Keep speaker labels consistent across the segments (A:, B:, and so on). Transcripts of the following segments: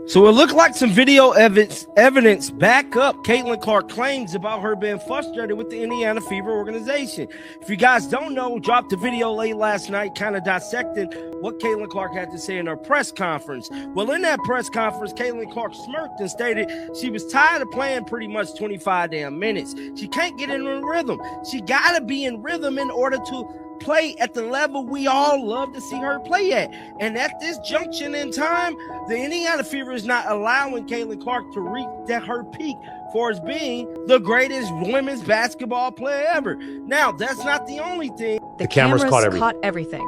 A: So it looked like some video evidence back up Caitlin Clark claims about her being frustrated with the Indiana Fever organization. If you guys don't know, dropped a video late last night kind of dissecting what Caitlin Clark had to say in her press conference. Well, in that press conference, Caitlin Clark smirked and stated she was tired of playing pretty much 25 damn minutes. She can't get in a rhythm. She got to be in rhythm in order to play at the level we all love to see her play at. And at this junction in time, the Indiana Fever is not allowing Caitlin Clark to reach her peak for as being the greatest women's basketball player ever. Now, that's not the only thing.
B: The cameras caught everything.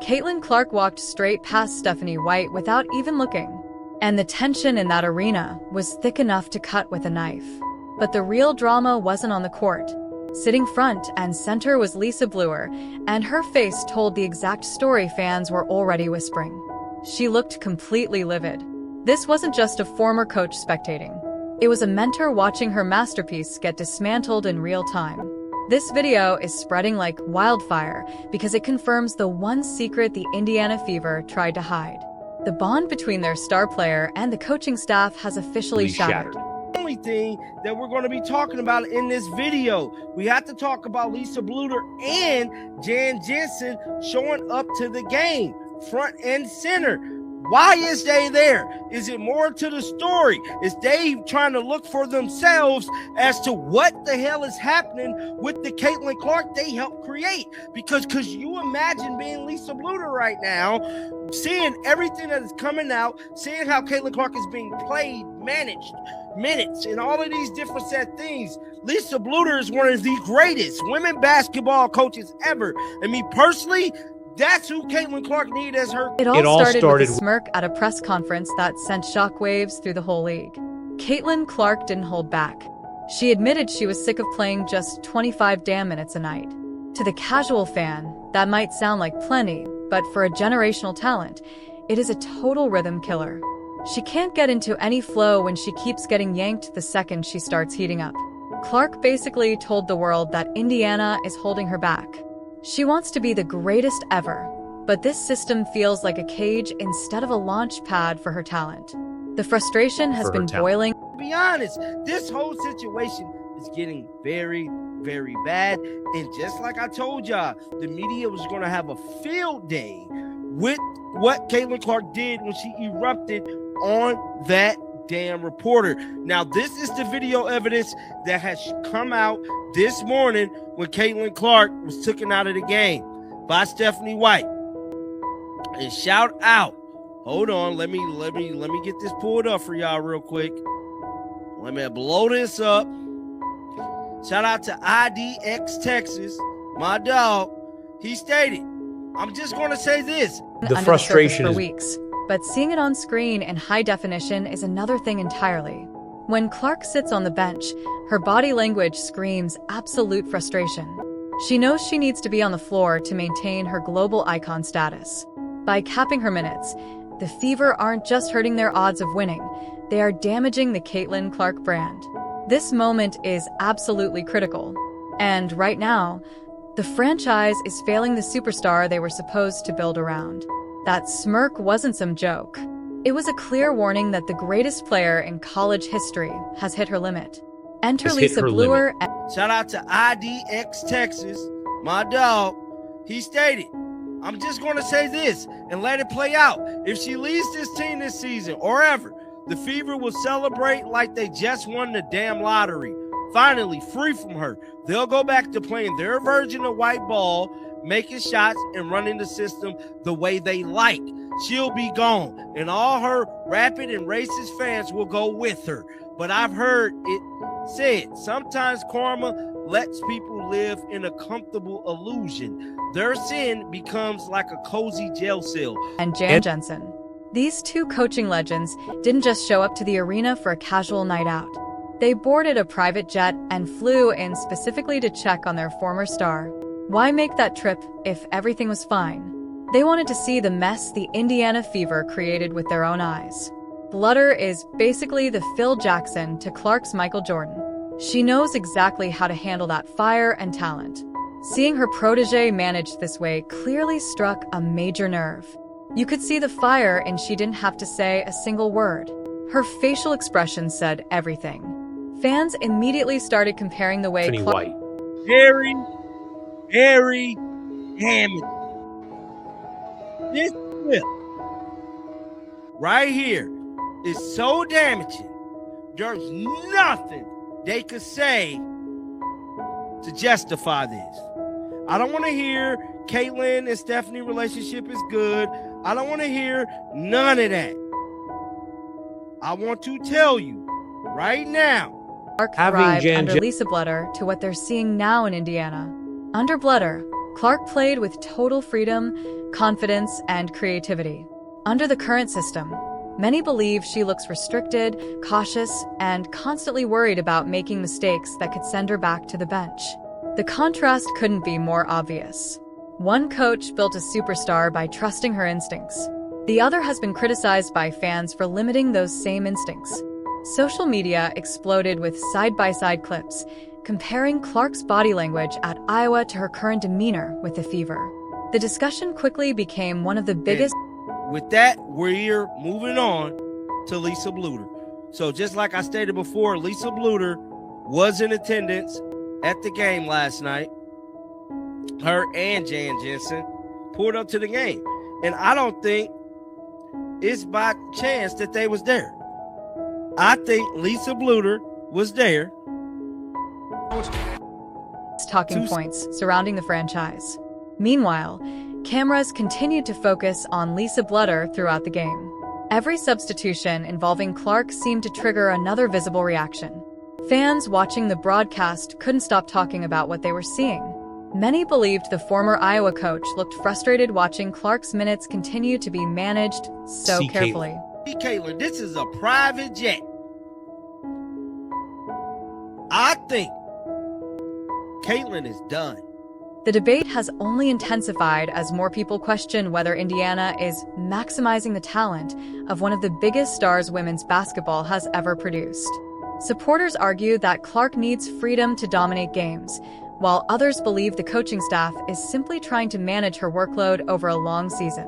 B: Caitlin Clark walked straight past Stephanie White without even looking. And the tension in that arena was thick enough to cut with a knife. But the real drama wasn't on the court. Sitting front and center was Lisa Bluder, and her face told the exact story fans were already whispering. She looked completely livid. This wasn't just a former coach spectating. It was a mentor watching her masterpiece get dismantled in real time. This video is spreading like wildfire because it confirms the one secret the Indiana Fever tried to hide. The bond between their star player and the coaching staff has officially shattered.
A: Only thing that we're going to be talking about in this video. We have to talk about Lisa Bluder and Jan Jensen showing up to the game, front and center. Why is they there? Is it more to the story? Is they trying to look for themselves as to what the hell is happening with the Caitlin Clark they helped create? Because you imagine being Lisa Bluder right now, seeing everything that is coming out, seeing how Caitlin Clark is being played, managed, minutes, and all of these different set things. Lisa Bluder is one of the greatest women basketball coaches ever. And me personally, that's who Caitlin Clark needed as her.
B: It all started with a smirk at a press conference that sent shockwaves through the whole league. Caitlin Clark didn't hold back. She admitted she was sick of playing just 25 damn minutes a night. To the casual fan, that might sound like plenty, but for a generational talent, it is a total rhythm killer. She can't get into any flow when she keeps getting yanked the second she starts heating up. Clark basically told the world that Indiana is holding her back. She wants to be the greatest ever, but this system feels like a cage instead of a launch pad for her talent. The frustration has been boiling.
A: To be honest, this whole situation is getting very, very bad. And just like I told y'all, the media was going to have a field day with what Caitlin Clark did when she erupted on that damn reporter. Now, this is the video evidence that has come out this morning when Caitlin Clark was taken out of the game by Stephanie White. And shout out, hold on, let me get this pulled up for y'all real quick. Let me blow this up. Shout out to IDX Texas, my dog. He stated, I'm just going to say this.
B: The frustration for weeks, but seeing it on screen in high definition is another thing entirely. When Clark sits on the bench, her body language screams absolute frustration. She knows she needs to be on the floor to maintain her global icon status. By capping her minutes, the Fever aren't just hurting their odds of winning, they are damaging the Caitlin Clark brand. This moment is absolutely critical. And right now, the franchise is failing the superstar they were supposed to build around. That smirk wasn't some joke. It was a clear warning that the greatest player in college history has hit her limit. Enter Lisa Bluder.
A: Shout out to IDX Texas, my dog. He stated, I'm just going to say this and let it play out. If she leaves this team this season or ever, the Fever will celebrate like they just won the damn lottery. Finally, free from her. They'll go back to playing their version of white ball, making shots and running the system the way they like. She'll be gone, and all her rapid and racist fans will go with her. But I've heard it said, sometimes karma lets people live in a comfortable illusion. Their sin becomes like a cozy jail cell.
B: And Jan Jensen. These two coaching legends didn't just show up to the arena for a casual night out. They boarded a private jet and flew in specifically to check on their former star. Why make that trip if everything was fine? They wanted to see the mess the Indiana Fever created with their own eyes. Bluder is basically the Phil Jackson to Clark's Michael Jordan. She knows exactly how to handle that fire and talent. Seeing her protege managed this way clearly struck a major nerve. You could see the fire and she didn't have to say a single word. Her facial expression said everything. Fans immediately started comparing the way
C: Stephanie White.
A: Very, very damaging. This clip right here is so damaging. There's nothing they could say to justify this. I don't want to hear Caitlyn and Stephanie relationship is good. I don't want to hear none of that. I want to tell you right now.
B: Clark thrived under Lisa Bluder to what they're seeing now in Indiana. Under Bluder, Clark played with total freedom, confidence, and creativity. Under the current system, many believe she looks restricted, cautious, and constantly worried about making mistakes that could send her back to the bench. The contrast couldn't be more obvious. One coach built a superstar by trusting her instincts. The other has been criticized by fans for limiting those same instincts. Social media exploded with side-by-side clips, comparing Clark's body language at Iowa to her current demeanor with the Fever. The discussion quickly became one of the biggest.
A: And with that, we're moving on to Lisa Bluder. So just like I stated before, Lisa Bluder was in attendance at the game last night. Her and Jan Jensen pulled up to the game. And I don't think it's by chance that they was there. I think Lisa Bluder was there.
B: Talking points surrounding the franchise. Meanwhile, cameras continued to focus on Lisa Bluder throughout the game. Every substitution involving Clark seemed to trigger another visible reaction. Fans watching the broadcast couldn't stop talking about what they were seeing. Many believed the former Iowa coach looked frustrated watching Clark's minutes continue to be managed so carefully.
A: Caitlyn, this is a private jet. I think Caitlyn is done.
B: The debate has only intensified as more people question whether Indiana is maximizing the talent of one of the biggest stars women's basketball has ever produced. Supporters argue that Clark needs freedom to dominate games, while others believe the coaching staff is simply trying to manage her workload over a long season.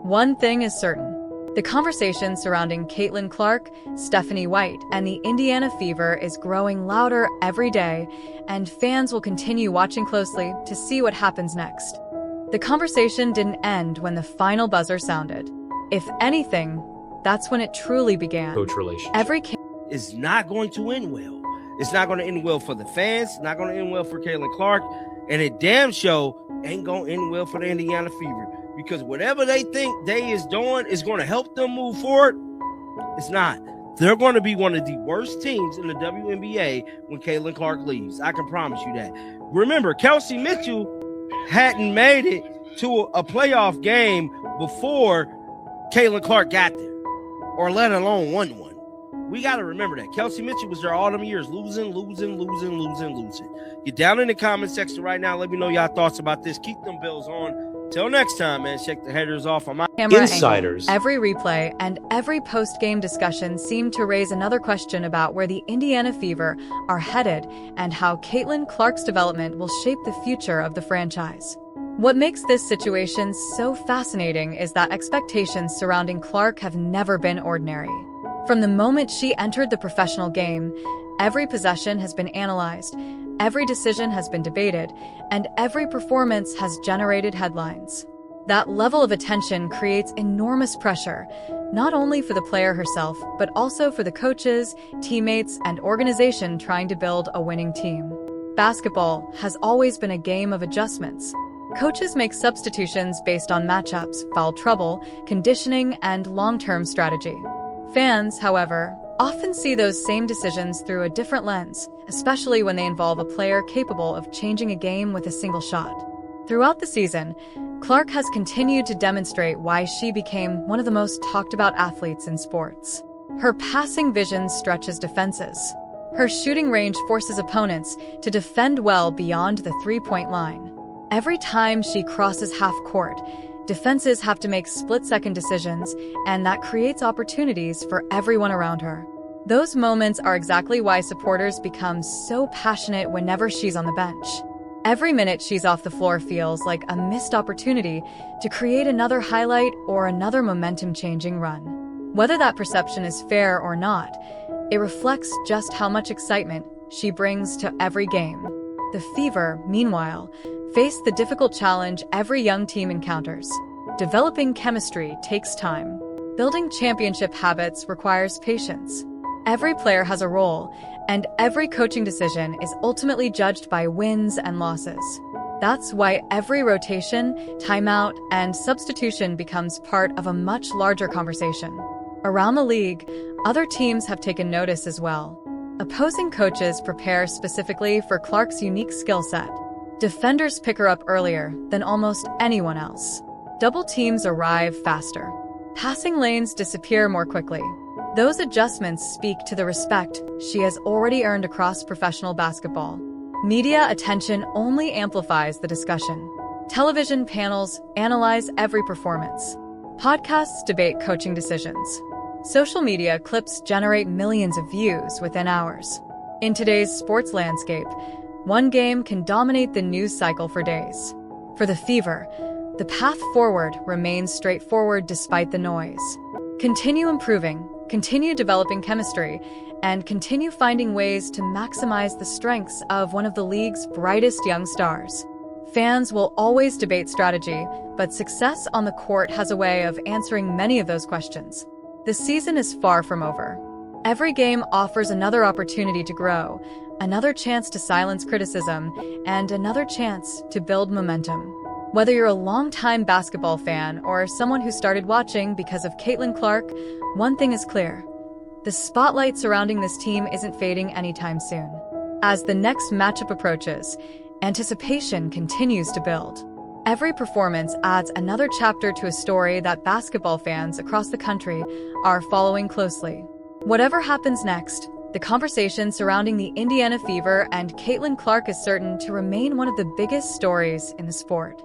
B: One thing is certain. The conversation surrounding Caitlin Clark, Stephanie White, and the Indiana Fever is growing louder every day, and fans will continue watching closely to see what happens next. The conversation didn't end when the final buzzer sounded. If anything, that's when it truly began.
C: Coach relationship.
A: Is not going to end well. It's not going to end well for the fans. It's not going to end well for Caitlin Clark. And it damn sure ain't going to end well for the Indiana Fever. Because whatever they think they is doing is going to help them move forward, it's not. They're going to be one of the worst teams in the WNBA when Caitlin Clark leaves. I can promise you that. Remember, Kelsey Mitchell hadn't made it to a playoff game before Caitlin Clark got there, or let alone won one. We got to remember that. Kelsey Mitchell was there all them years, losing. Get down in the comment section right now. Let me know y'all thoughts about this. Keep them bells on. Till next time, man. Shake the headers off on my
B: camera
C: insiders.
B: Angle. Every replay and every post-game discussion seemed to raise another question about where the Indiana Fever are headed and how Caitlin Clark's development will shape the future of the franchise. What makes this situation so fascinating is that expectations surrounding Clark have never been ordinary. From the moment she entered the professional game, every possession has been analyzed, every decision has been debated, and every performance has generated headlines. That level of attention creates enormous pressure, not only for the player herself, but also for the coaches, teammates, and organization trying to build a winning team. Basketball has always been a game of adjustments. Coaches make substitutions based on matchups, foul trouble, conditioning, and long-term strategy. Fans, however, often see those same decisions through a different lens, especially when they involve a player capable of changing a game with a single shot. Throughout the season, Clark has continued to demonstrate why she became one of the most talked-about athletes in sports. Her passing vision stretches defenses. Her shooting range forces opponents to defend well beyond the three-point line. Every time she crosses half-court, defenses have to make split-second decisions, and that creates opportunities for everyone around her. Those moments are exactly why supporters become so passionate whenever she's on the bench. Every minute she's off the floor feels like a missed opportunity to create another highlight or another momentum-changing run. Whether that perception is fair or not, it reflects just how much excitement she brings to every game. The Fever, meanwhile, face the difficult challenge every young team encounters. Developing chemistry takes time. Building championship habits requires patience. Every player has a role, and every coaching decision is ultimately judged by wins and losses. That's why every rotation, timeout, and substitution becomes part of a much larger conversation. Around the league, other teams have taken notice as well. Opposing coaches prepare specifically for Clark's unique skill set. Defenders pick her up earlier than almost anyone else. Double teams arrive faster. Passing lanes disappear more quickly. Those adjustments speak to the respect she has already earned across professional basketball. Media attention only amplifies the discussion. Television panels analyze every performance. Podcasts debate coaching decisions. Social media clips generate millions of views within hours. In today's sports landscape, one game can dominate the news cycle for days. For the Fever, the path forward remains straightforward despite the noise. Continue improving, continue developing chemistry, and continue finding ways to maximize the strengths of one of the league's brightest young stars. Fans will always debate strategy, but success on the court has a way of answering many of those questions. The season is far from over. Every game offers another opportunity to grow, another chance to silence criticism, and another chance to build momentum. Whether you're a longtime basketball fan or someone who started watching because of Caitlin Clark, one thing is clear. The spotlight surrounding this team isn't fading anytime soon. As the next matchup approaches, anticipation continues to build. Every performance adds another chapter to a story that basketball fans across the country are following closely. Whatever happens next, the conversation surrounding the Indiana Fever and Caitlin Clark is certain to remain one of the biggest stories in the sport.